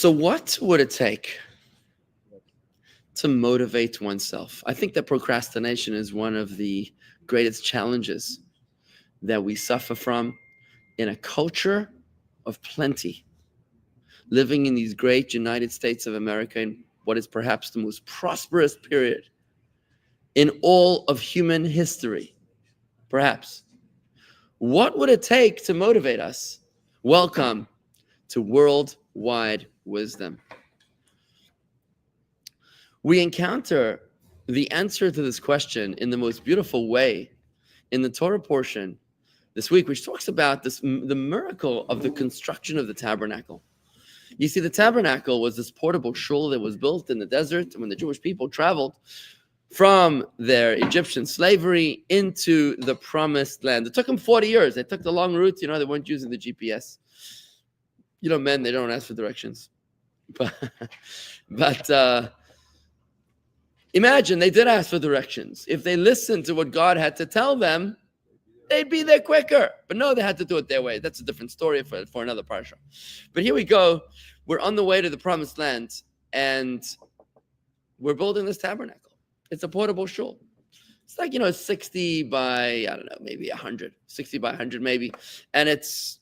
So what would it take to motivate oneself? I think that procrastination is one of the greatest challenges that we suffer from in a culture of plenty, living in these great United States of America in what is perhaps the most prosperous period in all of human history, perhaps. What would it take to motivate us? Welcome to Worldwide Wisdom. We encounter the answer to this question in the most beautiful way in the Torah portion this week, which talks about the miracle of the construction of the tabernacle. You see, the tabernacle was this portable shul that was built in the desert when the Jewish people traveled from their Egyptian slavery into the promised land. It took them 40 years. They took the long route. They weren't using the GPS. Men, they don't ask for directions. But imagine they did ask for directions. If they listened to what God had to tell them, they'd be there quicker. But no, they had to do it their way. That's a different story for another parsha. But here we go. We're on the way to the promised land, and we're building this tabernacle. It's a portable shul. It's like, 60 by, I don't know, maybe 100, 60 by 100 maybe. And it's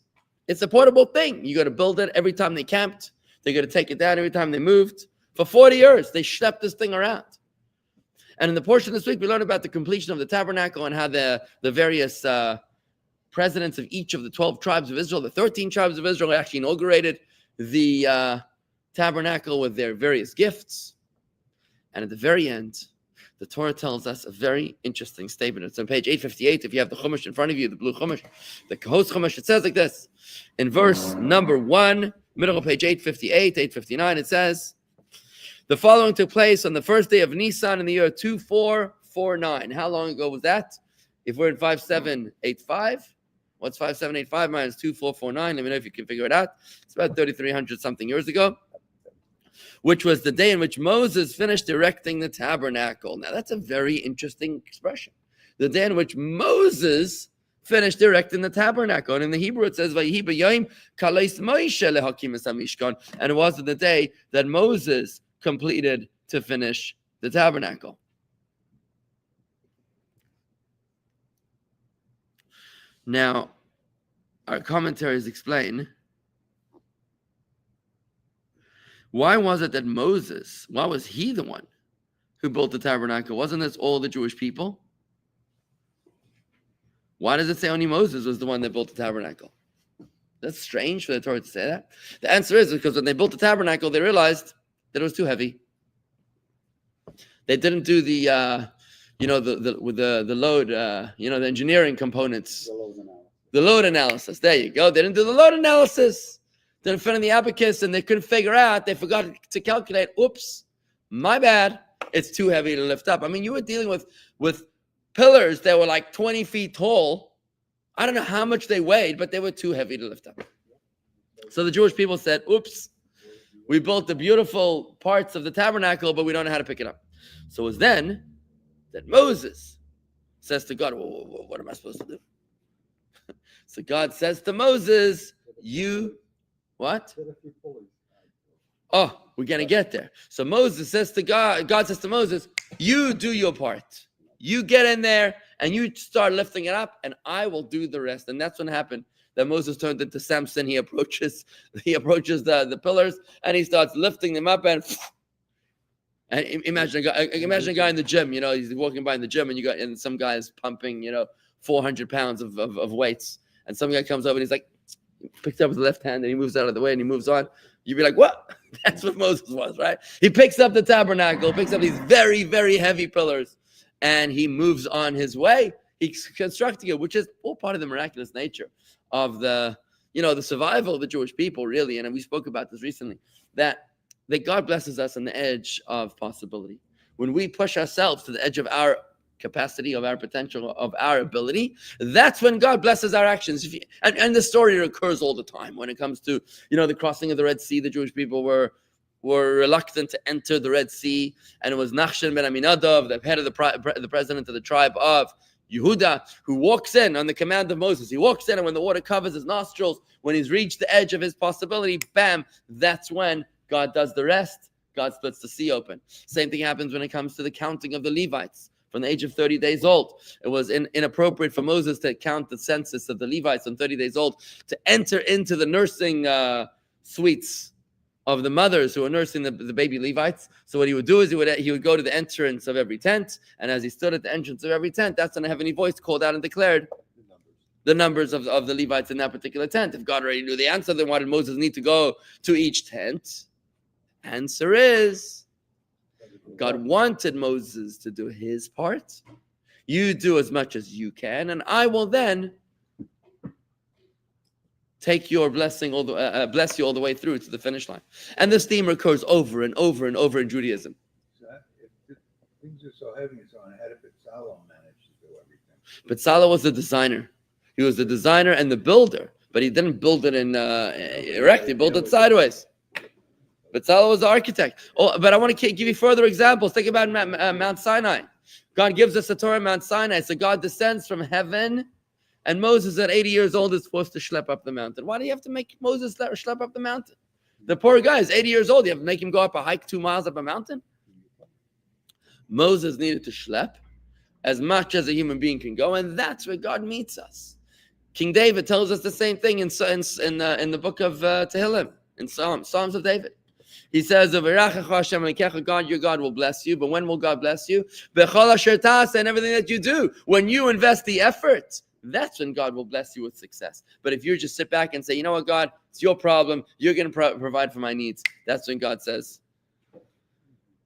a portable thing. You got to build it every time they camped. They got to take it down every time they moved. For 40 years, they schlepped this thing around. And in the portion this week, we learned about the completion of the tabernacle and how the various presidents of each of the 12 tribes of Israel, the 13 tribes of Israel, actually inaugurated the tabernacle with their various gifts. And at the very end, the Torah tells us a very interesting statement. It's on page 858. If you have the Chumash in front of you, the blue Chumash, the Kahos Chumash, it says like this. In verse number 1, middle of page 858, 859, it says, the following took place on the first day of Nisan in the year 2449. How long ago was that? If we're in 5785, what's 5785 minus 2449? Let me know if you can figure it out. It's about 3,300 something years ago, which was the day in which Moses finished erecting the tabernacle. Now, that's a very interesting expression. The day in which Moses finished erecting the tabernacle. And in the Hebrew, it says, Vayihi b'yom kalais Moshe lehakim es hamishkan. And it was the day that Moses completed to finish the tabernacle. Now, our commentaries explain, why was it that Moses, why was he the one who built the tabernacle? Wasn't this all the Jewish people? Why does it say only Moses was the one that built the tabernacle? That's strange for the Torah to say that. The answer is because when they built the tabernacle, they realized that it was too heavy. They didn't do the load, the engineering components. The load analysis. There you go. They didn't do the load analysis. They're in front of the abacus and they couldn't figure out. They forgot to calculate. Oops, my bad. It's too heavy to lift up. I mean, you were dealing with pillars that were like 20 feet tall. I don't know how much they weighed, but they were too heavy to lift up. So the Jewish people said, oops, we built the beautiful parts of the tabernacle, but we don't know how to pick it up. So it was then that Moses says to God, what am I supposed to do? So God says to Moses, what? Oh, we're going to get there. So Moses says to God says to Moses, you do your part. You get in there and you start lifting it up and I will do the rest. And that's what happened. That Moses turned into Samson. He approaches the pillars and he starts lifting them up and imagine a guy in the gym, he's walking by in the gym and some guy is pumping, 400 pounds of weights. And some guy comes over and he's like, picks up his left hand and he moves out of the way and he moves on. You'd be like, what? That's what Moses was, right? He picks up the tabernacle, picks up these very, very heavy pillars, and he moves on his way. He's constructing it, which is all part of the miraculous nature of the survival of the Jewish people, really. And we spoke about this recently, that God blesses us on the edge of possibility. When we push ourselves to the edge of our capacity, of our potential, of our ability, that's when God blesses our actions. And the story occurs all the time when it comes to, the crossing of the Red Sea. The Jewish people were reluctant to enter the Red Sea, and it was Nachshon ben Aminadab, the head of the president of the tribe of Yehuda, who walks in on the command of Moses. He walks in, and when the water covers his nostrils, when he's reached the edge of his possibility, bam, that's when God does the rest. God splits the sea open. Same thing happens when it comes to the counting of the Levites. From the age of 30 days old, it was inappropriate for Moses to count the census of the Levites on 30 days old, to enter into the nursing suites of the mothers who were nursing the baby Levites. So what he would do is he would go to the entrance of every tent, and as he stood at the entrance of every tent, that's when a heavenly voice called out and declared the numbers of the Levites in that particular tent. If God already knew the answer, then why did Moses need to go to each tent? Answer is, God wanted Moses to do his part. You do as much as you can, and I will then take your blessing, bless you all the way through to the finish line. And this theme recurs over and over and over in Judaism. If things are so heavy and so on, how did Bezalel manage to do everything? Bezalel was the designer. He was the designer and the builder, but he didn't build it in erect. He built it sideways. Bezalel was the architect. Oh, but I want to give you further examples. Think about Mount Sinai. God gives us the Torah on Mount Sinai. So God descends from heaven, and Moses at 80 years old is forced to schlep up the mountain. Why do you have to make Moses schlep up the mountain? The poor guy is 80 years old. You have to make him go up a hike 2 miles up a mountain? Moses needed to schlep as much as a human being can go, and that's where God meets us. King David tells us the same thing in the book of Tehillim, in Psalms of David. He says, God, your God will bless you. But when will God bless you? And everything that you do. When you invest the effort, that's when God will bless you with success. But if you just sit back and say, you know what, God, it's your problem. You're going to provide for my needs. That's when God says,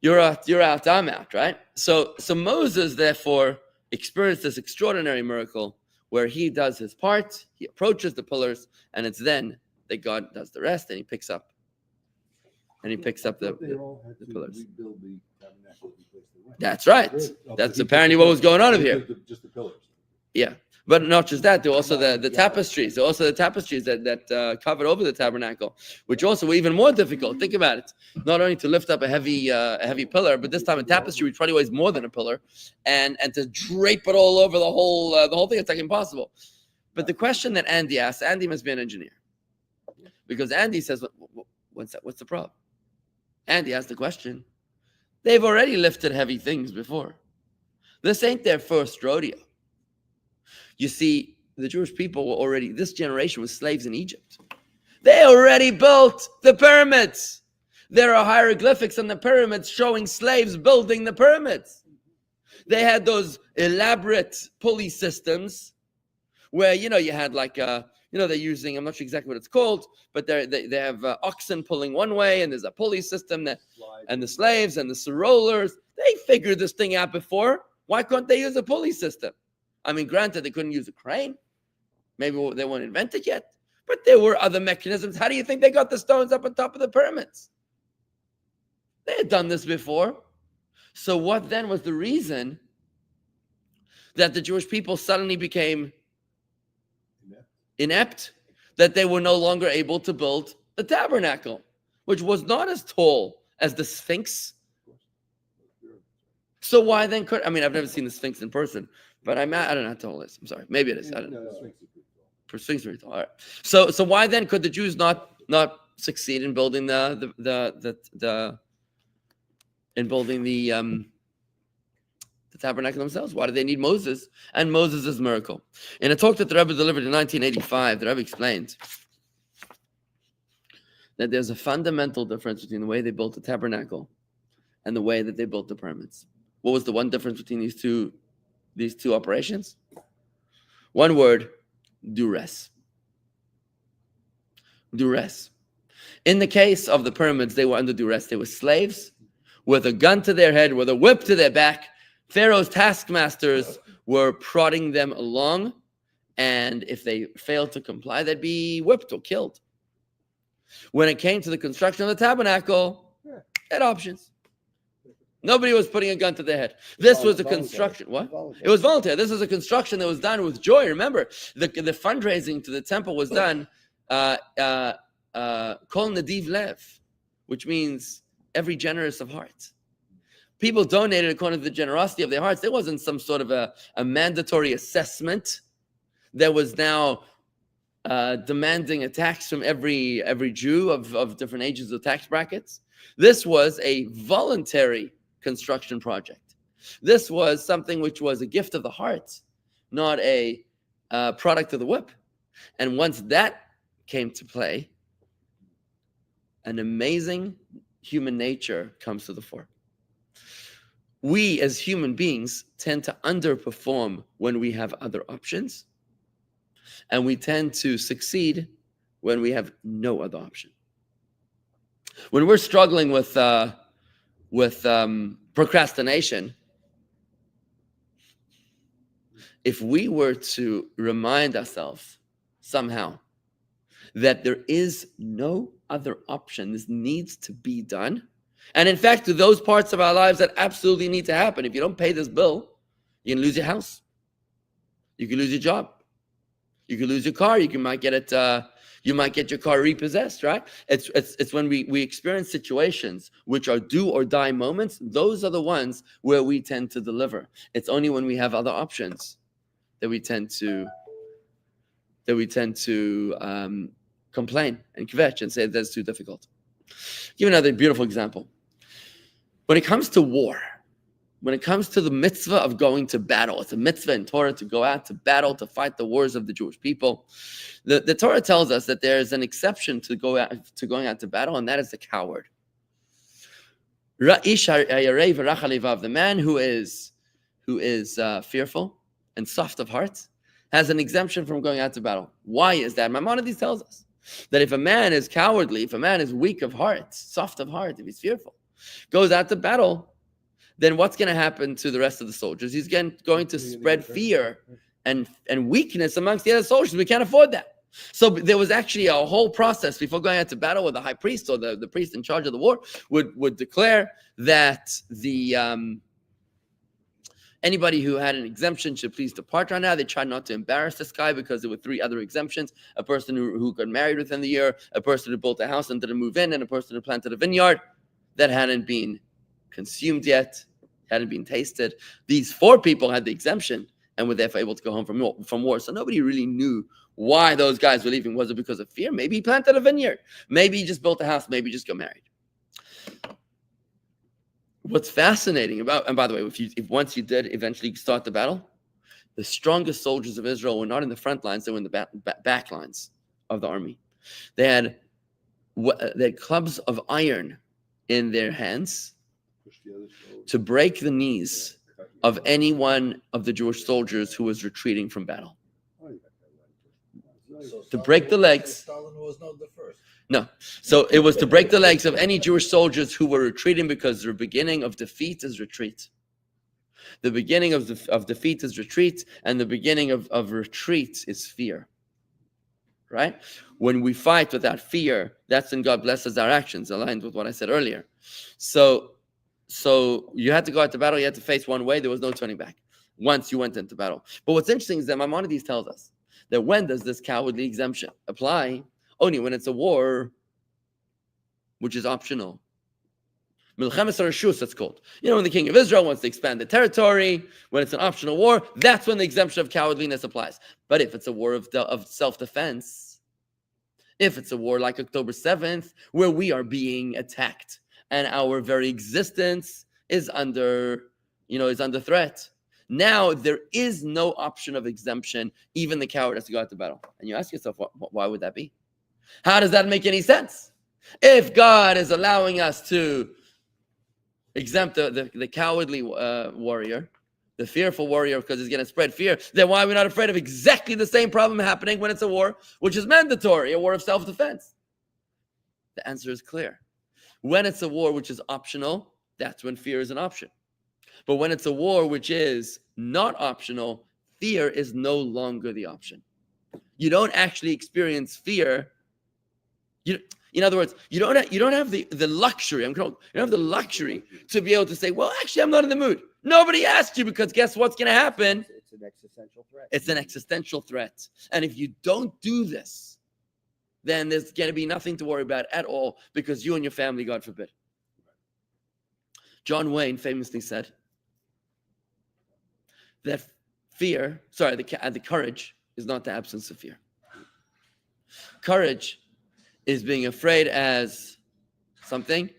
you're out, I'm out, right? So Moses, therefore, experienced this extraordinary miracle where he does his part, he approaches the pillars, and it's then that God does the rest, and he picks up the pillars. That's right. That's apparently what was going on over here. Just the pillars. Yeah. But not just that, there were also the tapestries. There were also the tapestries that covered over the tabernacle, which also were even more difficult. Think about it. Not only to lift up a heavy pillar, but this time a tapestry which probably weighs more than a pillar, and to drape it all over the whole thing, it's like impossible. But the question that Andy asked, Andy must be an engineer. Because Andy says, what's the problem? Andy asked the question. They've already lifted heavy things before. This ain't their first rodeo. You see, the Jewish people were already, this generation was slaves in Egypt. They already built the pyramids. There are hieroglyphics on the pyramids showing slaves building the pyramids. They had those elaborate pulley systems where, you had like they're using, I'm not sure exactly what it's called, but they have oxen pulling one way, and there's a pulley system and the slaves and the rollers. They figured this thing out before. Why couldn't they use a pulley system? I mean, granted, they couldn't use a crane. Maybe they weren't invented yet, but there were other mechanisms. How do you think they got the stones up on top of the pyramids? They had done this before. So what then was the reason that the Jewish people suddenly became inept, that they were no longer able to build the tabernacle, which was not as tall as the Sphinx? So why then I've never seen the Sphinx in person, but I don't know how tall it is. I'm sorry. Maybe it is. I don't know. Sphinx is pretty tall. All right. So why then could the Jews not succeed in building the tabernacle themselves? Why do they need Moses and Moses' miracle? In a talk that the Rebbe delivered in 1985, the Rebbe explained that there's a fundamental difference between the way they built the tabernacle and the way that they built the pyramids. What was the one difference between these two operations? One word: duress. Duress. In the case of the pyramids, they were under duress. They were slaves with a gun to their head, with a whip to their back. Pharaoh's taskmasters were prodding them along, and if they failed to comply, they'd be whipped or killed. When it came to the construction of the tabernacle, they had options. Nobody was putting a gun to their head. This was a construction. What? It was voluntary. This was a construction that was done with joy. Remember, the fundraising to the temple was done kol nadiv lev, which means every generous of heart. People donated according to the generosity of their hearts. There wasn't some sort of a mandatory assessment. There was now demanding a tax from every Jew of different ages of tax brackets. This was a voluntary construction project. This was something which was a gift of the heart, not a product of the whip. And once that came to play, an amazing human nature comes to the fore. We as human beings tend to underperform when we have other options, and we tend to succeed when we have no other option. When we're struggling with procrastination, if we were to remind ourselves somehow that there is no other option, this needs to be done. And in fact, to those parts of our lives that absolutely need to happen. If you don't pay this bill, you can lose your house. You can lose your job. You can lose your car. You might get it. You might get your car repossessed. Right? It's when we experience situations which are do or die moments. Those are the ones where we tend to deliver. It's only when we have other options that we tend to complain and kvetch and say that's too difficult. Give another beautiful example. When it comes to war, when it comes to the mitzvah of going to battle, it's a mitzvah in Torah to go out to battle, to fight the wars of the Jewish people. The Torah tells us that there is an exception to going out to battle, and that is the coward. The man who is fearful and soft of heart has an exemption from going out to battle. Why is that? Maimonides tells us that if a man is cowardly, if a man is weak of heart, soft of heart, if he's fearful, goes out to battle, then what's going to happen to the rest of the soldiers? He's going to spread fear and weakness amongst the other soldiers. We can't afford that. So there was actually a whole process before going out to battle where the high priest or the priest in charge of the war would declare that anybody who had an exemption should please depart right now. They tried not to embarrass this guy because there were 3 other exemptions: a person who got married within the year, a person who built a house and didn't move in, and a person who planted a vineyard that hadn't been consumed yet, hadn't been tasted. These 4 people had the exemption and were therefore able to go home from war. So nobody really knew why those guys were leaving. Was it because of fear? Maybe he planted a vineyard. Maybe he just built a house. Maybe he just got married. What's fascinating about, and by the way, if once you did eventually start the battle, the strongest soldiers of Israel were not in the front lines; they were in the back lines of the army. They had clubs of iron in their hands to break the knees of any one of the Jewish soldiers who was retreating from battle. To break the legs. Stalin was not the first. No. So it was to break the legs of any Jewish soldiers who were retreating, because the beginning of defeat is retreat. The beginning of defeat is retreat, and the beginning of retreat is fear. Right? When we fight without fear, that's when God blesses our actions, aligned with what I said earlier. So you had to go out to battle, you had to face one way, there was no turning back once you went into battle. But what's interesting is that Maimonides tells us that when does this cowardly exemption apply? Only when it's a war which is optional. Milchemes Reshus, it's called. When the king of Israel wants to expand the territory, when it's an optional war, that's when the exemption of cowardliness applies. But if it's a war of self-defense, if it's a war like October 7th, where we are being attacked and our very existence is under threat, now there is no option of exemption. Even the coward has to go out to battle. And you ask yourself, why would that be? How does that make any sense? If God is allowing us to exempt the cowardly warrior, the fearful warrior, because he's going to spread fear, then why are we not afraid of exactly the same problem happening when it's a war which is mandatory, a war of self-defense? The answer is clear. When it's a war which is optional, that's when fear is an option. But when it's a war which is not optional, fear is no longer the option. You don't actually experience fear. In other words, you don't have the luxury. You don't have the luxury to be able to say, well, actually, I'm not in the mood. Nobody asked you, because guess what's going to happen? It's an existential threat. It's an existential threat. And if you don't do this, then there's going to be nothing to worry about at all, because you and your family, God forbid. John Wayne famously said that the courage is not the absence of fear. Courage is being afraid as something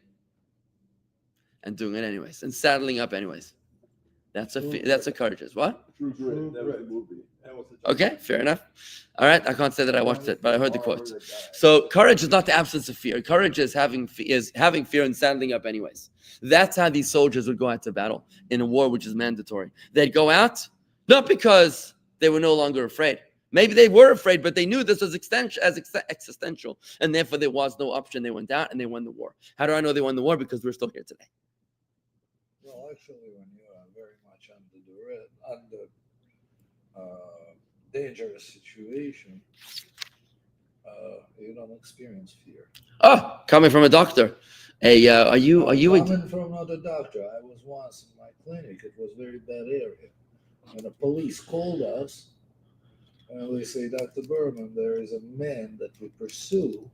and doing it anyways and saddling up anyways. That's a courage. What? True Grit. That was the movie. Okay, fair enough. All right, I can't say that I watched it, but I heard the quote. So courage is not the absence of fear. Courage is having fear and saddling up anyways. That's how these soldiers would go out to battle in a war which is mandatory. They'd go out not because they were no longer afraid. Maybe they were afraid, but they knew this was existential, and therefore there was no option. They went out and they won the war. How do I know they won the war? Because we're still here today. Well, actually, when you are very much under dangerous situation, you don't experience fear. Oh, coming from a doctor. Hey, are you coming from another doctor? I was once in my clinic. It was very bad area, and the police called us, and they say, Dr. Berman, there is a man that we pursue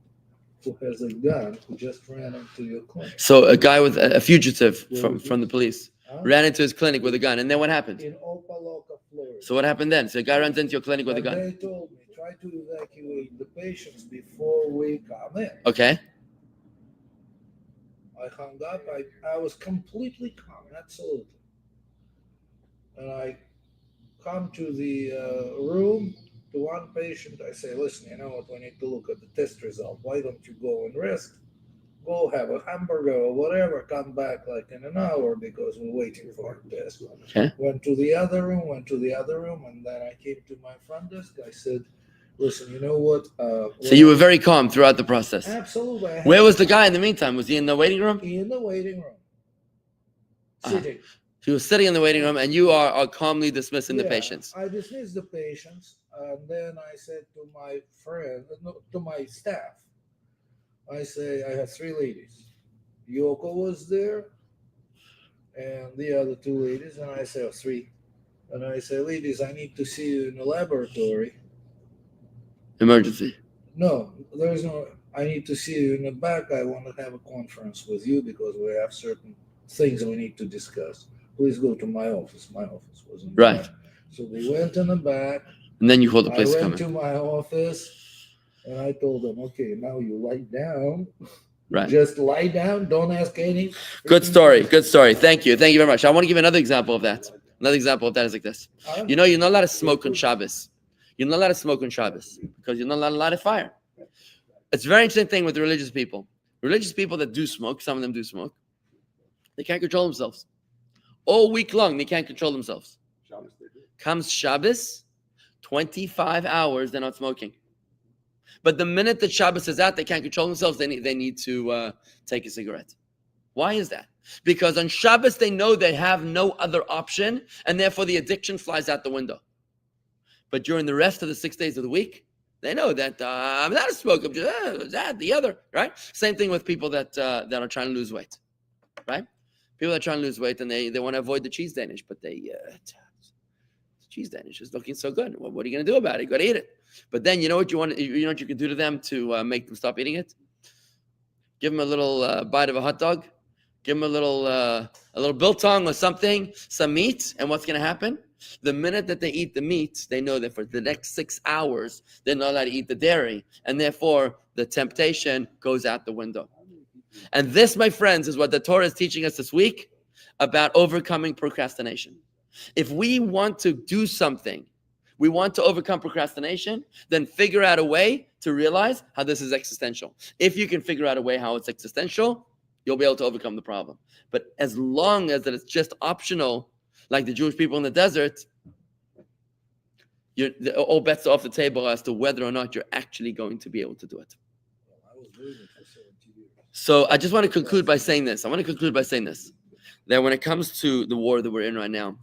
who has a gun who just ran into your clinic. So a guy with a fugitive from the police ran into his clinic with a gun, and then what happened? In Opaloka, Florida. So what happened then? So a guy runs into your clinic with a gun. They told me, try to evacuate the patients before we come in. Okay. I hung up. I was completely calm, absolutely. And I come to the room to one patient. I say, listen, you know what? We need to look at the test result. Why don't you go and rest? Go have a hamburger or whatever. Come back like in an hour because we're waiting for a test. Okay. Went to the other room, and then I came to my front desk. I said, listen, you know what? So you were very calm throughout the process. Absolutely. Where was the guy in the meantime? Was he in the waiting room? In the waiting room. Sitting. He was sitting in the waiting room, and you are calmly dismissing the patients. I dismissed the patients, and then I said to my to my staff, I say, I have three ladies. Yoko was there, and the other two ladies, and I say, three. And I say, ladies, I need to see you in the laboratory. Emergency. No, there's no, I need to see you in the back. I want to have a conference with you because we have certain things we need to discuss. Please go to my office. My office was in the Right. back. So they went in the back. And then you called the I police to come went in. to my office and I told them, okay, now you lie down. Right. Just lie down. Don't ask any. Good story. Good story. Thank you. Thank you very much. I want to give another example of that. Another example of that is like this. You know, you're not allowed to smoke on Shabbos. You're not allowed to smoke on Shabbos because you're not allowed to light a fire. It's a very interesting thing with the religious people. Religious people that do smoke, some of them do smoke, they can't control themselves. All week long, they can't control themselves. Comes Shabbos, 25 hours, they're not smoking. But the minute that Shabbos is out, they can't control themselves. They need to take a cigarette. Why is that? Because on Shabbos, they know they have no other option, and therefore the addiction flies out the window. But during the rest of the 6 days of the week, they know that I'm not a smoker, I'm just that, the other, right? Same thing with people that are trying to lose weight, right? People that are trying to lose weight and they want to avoid the cheese Danish, but cheese Danish is looking so good. Well, what are you going to do about it? You got to eat it. But then you know what you can do to them to make them stop eating it? Give them a little bite of a hot dog. Give them a little biltong or something, some meat, and what's going to happen? The minute that they eat the meat, they know that for the next 6 hours, they're not allowed to eat the dairy, and therefore the temptation goes out the window. And this, my friends, is what the Torah is teaching us this week about overcoming procrastination. If we want to do something, we want to overcome procrastination, then figure out a way to realize how this is existential. If you can figure out a way how it's existential, you'll be able to overcome the problem. But as long as that it's just optional, like the Jewish people in the desert, all bets are off the table as to whether or not you're actually going to be able to do it. I was doing it for 17 years. So I just want to conclude by saying this. That when it comes to the war that we're in right now,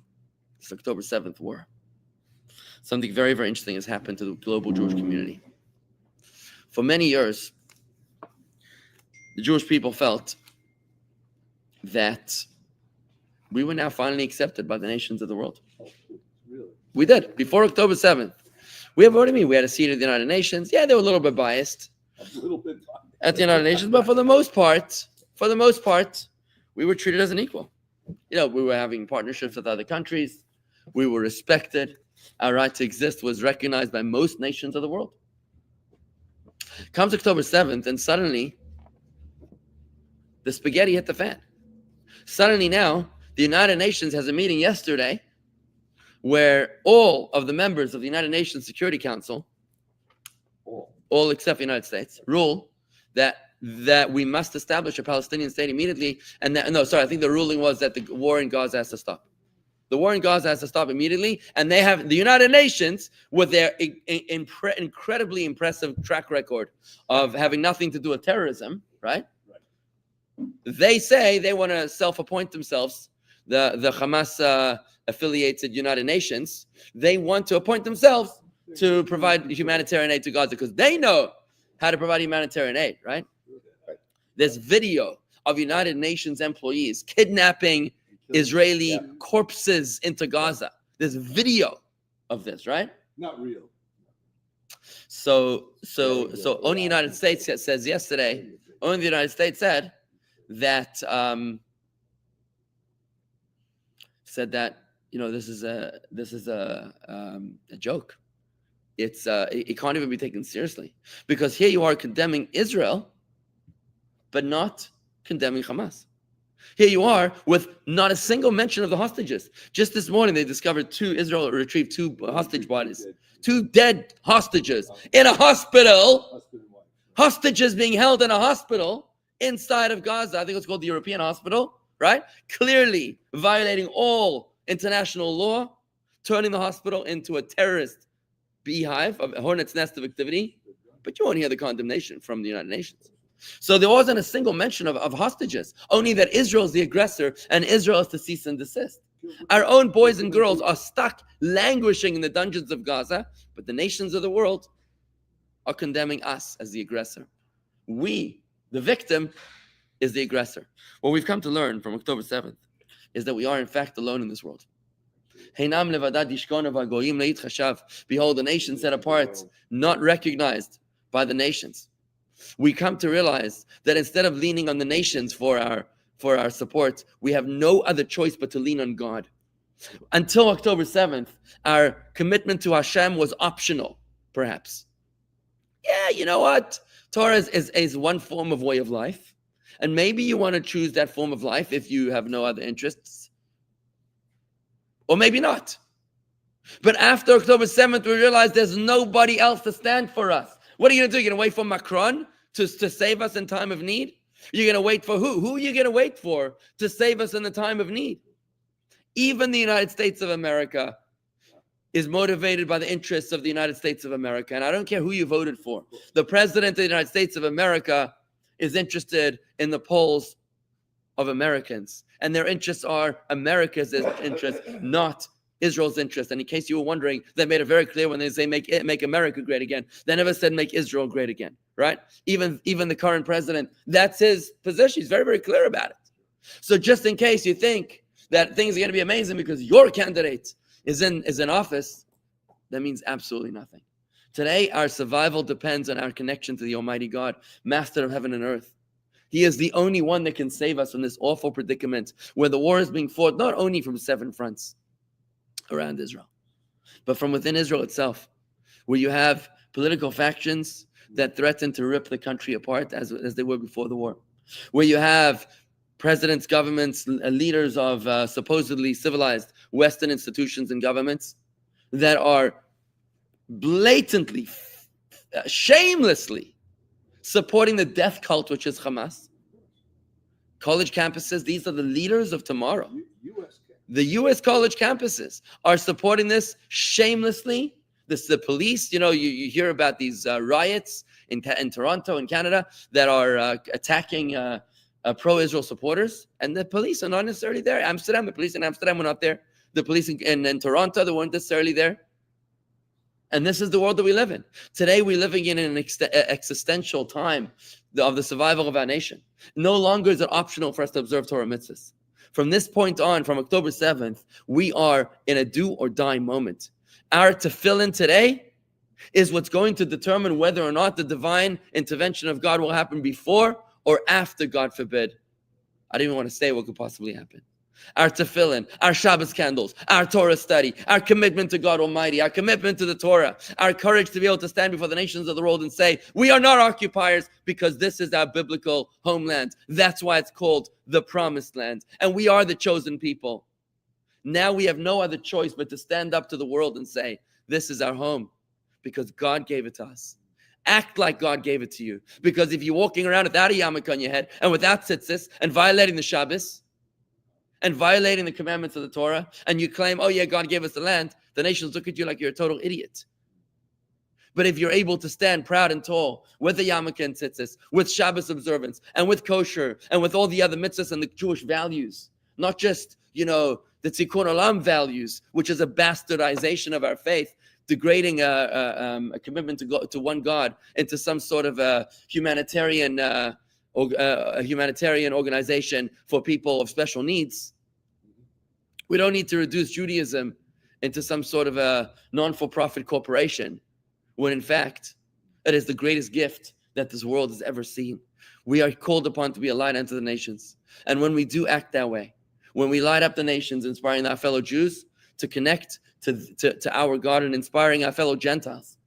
it's October 7th war. Something very, very interesting has happened to the global Jewish community. For many years, the Jewish people felt that we were now finally accepted by the nations of the world. Really? We did. Before October 7th. We had a seat at the United Nations. Yeah, they were a little bit biased A little bit. at the United Nations, but for the most part, we were treated as an equal. You know, we were having partnerships with other countries. We were respected. Our right to exist was recognized by most nations of the world. Comes October 7th, and suddenly the spaghetti hit the fan. Suddenly now, the United Nations has a meeting yesterday where all of the members of the United Nations Security Council, all except the United States, rule that we must establish a Palestinian state immediately. And I think the ruling was that the war in Gaza has to stop. The war in Gaza has to stop immediately, and they have the United Nations with their incredibly impressive track record of having nothing to do with terrorism, right? They say they want to self-appoint themselves, the Hamas affiliated United Nations. They want to appoint themselves to provide humanitarian aid to Gaza because they know how to provide humanitarian aid, right? There's video of United Nations employees kidnapping Israeli corpses into Gaza. There's video of this, right? Not real. So only the United States says yesterday, only the United States said that this is a joke. It can't even be taken seriously because here you are condemning Israel, but not condemning Hamas. Here you are with not a single mention of the hostages. Just this morning, Israel retrieved 2 hostage bodies, 2 dead hostages in a hospital. Hostages being held in a hospital inside of Gaza. I think it's called the European Hospital, right? Clearly violating all international law, turning the hospital into a terrorist beehive, a hornet's nest of activity. But you won't hear the condemnation from the United Nations. So there wasn't a single mention of hostages, only that Israel is the aggressor and Israel is to cease and desist. Our own boys and girls are stuck languishing in the dungeons of Gaza, but the nations of the world are condemning us as the aggressor. We, the victim, is the aggressor. What we've come to learn from October 7th is that we are in fact alone in this world. Behold, the nation set apart, not recognized by the nations. We come to realize that instead of leaning on the nations for our support, we have no other choice but to lean on God. Until October 7th, our commitment to Hashem was optional, perhaps. Yeah, you know what? Torah is one form of way of life. And maybe you want to choose that form of life if you have no other interests. Or maybe not. But after October 7th, we realized there's nobody else to stand for us. What are you going to do? You're going to wait for Macron to save us in time of need? You're going to wait for who? Who are you going to wait for to save us in the time of need? Even the United States of America is motivated by the interests of the United States of America. And I don't care who you voted for. The president of the United States of America is interested in the polls of Americans. And their interests are America's interests, not Israel's interest. And in case you were wondering, they made it very clear when they say make America great again. They never said make Israel great again, right? Even the current president, that's his position. He's very, very clear about it. So just in case you think that things are going to be amazing because your candidate is in office, that means absolutely nothing. Today, our survival depends on our connection to the Almighty God, Master of heaven and earth. He is the only one that can save us from this awful predicament where the war is being fought not only from 7 fronts around Israel, but from within Israel itself, where you have political factions that threaten to rip the country apart as they were before the war, where you have presidents, governments, leaders of supposedly civilized Western institutions and governments that are blatantly, shamelessly supporting the death cult, which is Hamas. College campuses, these are the leaders of tomorrow. The U.S. college campuses are supporting this shamelessly. The police, you hear about these riots in Toronto and Canada that are attacking pro-Israel supporters, and the police are not necessarily there. The police in Amsterdam were not there. The police in Toronto, they weren't necessarily there. And this is the world that we live in. Today, we're living in an existential time of the survival of our nation. No longer is it optional for us to observe Torah mitzvahs. From this point on, from October 7th, we are in a do or die moment. Our tefillin today is what's going to determine whether or not the divine intervention of God will happen before or after, God forbid. I don't even want to say what could possibly happen. our tefillin, our Shabbos candles, our Torah study, our commitment to God Almighty, our commitment to the Torah, our courage to be able to stand before the nations of the world and say, we are not occupiers because this is our biblical homeland. That's why it's called the Promised Land. And we are the chosen people. Now we have no other choice but to stand up to the world and say, this is our home because God gave it to us. Act like God gave it to you. Because if you're walking around without a yarmulke on your head and without tzitzis and violating the Shabbos and violating the commandments of the Torah, and you claim, oh yeah, God gave us the land, the nations look at you like you're a total idiot. But if you're able to stand proud and tall with the yarmulke and tzitzis, with Shabbos observance, and with kosher, and with all the other mitzvahs and the Jewish values, not just, the Tikkun Olam values, which is a bastardization of our faith, degrading a commitment to one God into some sort of a humanitarian organization for people of special needs. We don't need to reduce Judaism into some sort of a non-for-profit corporation, when in fact, it is the greatest gift that this world has ever seen. We are called upon to be a light unto the nations. And when we do act that way, when we light up the nations, inspiring our fellow Jews to connect to our God and inspiring our fellow Gentiles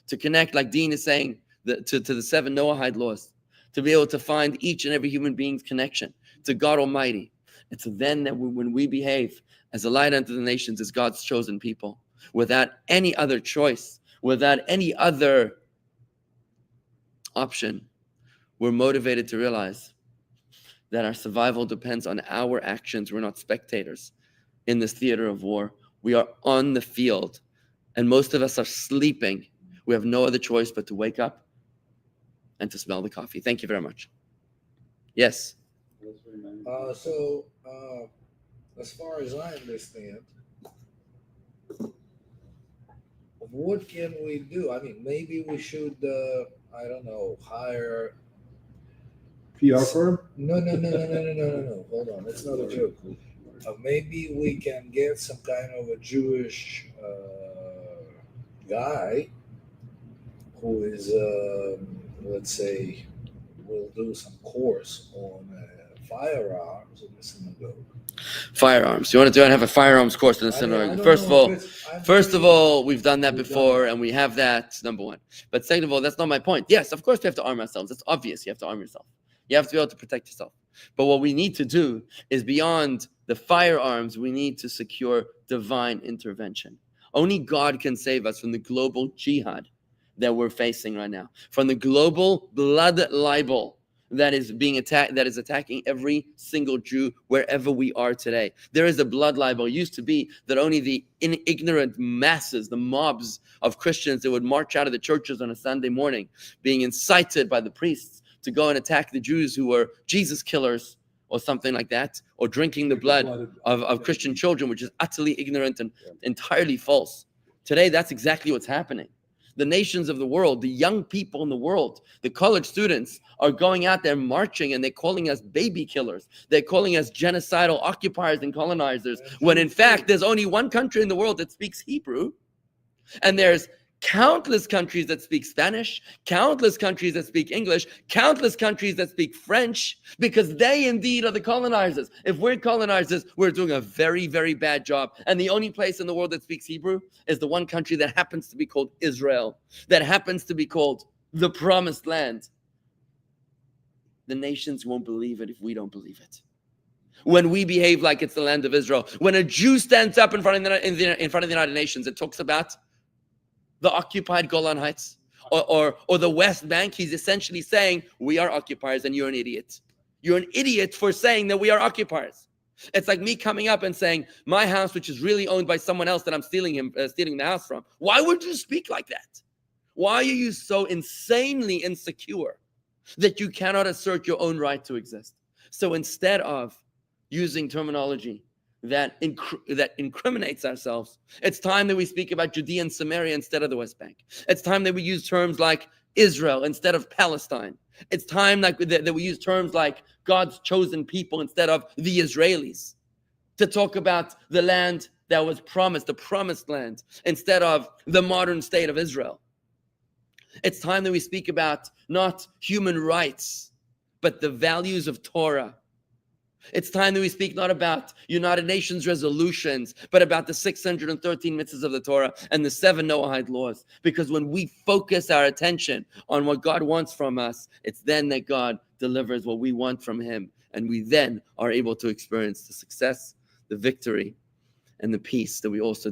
to connect, like Dean is saying, to the 7 Noahide laws, to be able to find each and every human being's connection to God Almighty. It's then that when we behave as a light unto the nations, as God's chosen people, without any other choice, without any other option, we're motivated to realize that our survival depends on our actions. We're not spectators in this theater of war. We are on the field, and most of us are sleeping. We have no other choice but to wake up and to smell the coffee. Thank you very much. Yes? As far as I understand, what can we do? I mean, maybe we should, hire... PR firm? No. Hold on, it's not a joke. Maybe we can get some kind of a Jewish guy who is, let's say, will do some course on firearms in the synagogue. Firearms. You want to have a firearms course in the synagogue? First of all, we've done that before, and we have that, number one. But second of all, that's not my point. Yes, of course we have to arm ourselves. It's obvious you have to arm yourself. You have to be able to protect yourself. But what we need to do is beyond the firearms, we need to secure divine intervention. Only God can save us from the global jihad that we're facing right now, from the global blood libel that is being attacked, that is attacking every single Jew wherever we are today. There is a blood libel. It used to be that only the ignorant masses, the mobs of Christians that would march out of the churches on a Sunday morning, being incited by the priests to go and attack the Jews who were Jesus killers or something like that, or drinking the blood of Christian children, which is utterly ignorant and entirely false. Today, that's exactly what's happening. The nations of the world, the young people in the world, the college students are going out there marching, and they're calling us baby killers. They're calling us genocidal occupiers and colonizers, when in fact, there's only one country in the world that speaks Hebrew, and there's countless countries that speak Spanish, countless countries that speak English, countless countries that speak French, because they indeed are the colonizers. If we're colonizers, we're doing a very, very bad job. And the only place in the world that speaks Hebrew is the one country that happens to be called Israel, that happens to be called the Promised Land. The nations won't believe it if we don't believe it. When we behave like it's the land of Israel, when a Jew stands up in front of the United Nations and talks about the occupied Golan Heights or the West Bank, he's essentially saying, we are occupiers and you're an idiot. You're an idiot for saying that we are occupiers. It's like me coming up and saying, my house, which is really owned by someone else that I'm stealing the house from. Why would you speak like that? Why are you so insanely insecure that you cannot assert your own right to exist? So instead of using terminology that incriminates ourselves, it's time that we speak about Judea and Samaria instead of the West Bank. It's time that we use terms like Israel instead of Palestine. It's time that we use terms like God's chosen people instead of the Israelis, to talk about the land that was promised, the promised land, instead of the modern state of Israel. It's time that we speak about not human rights, but the values of Torah. It's time that we speak not about United Nations resolutions, but about the 613 mitzvahs of the Torah and the 7 Noahide laws. Because when we focus our attention on what God wants from us, it's then that God delivers what we want from Him. And we then are able to experience the success, the victory, and the peace that we also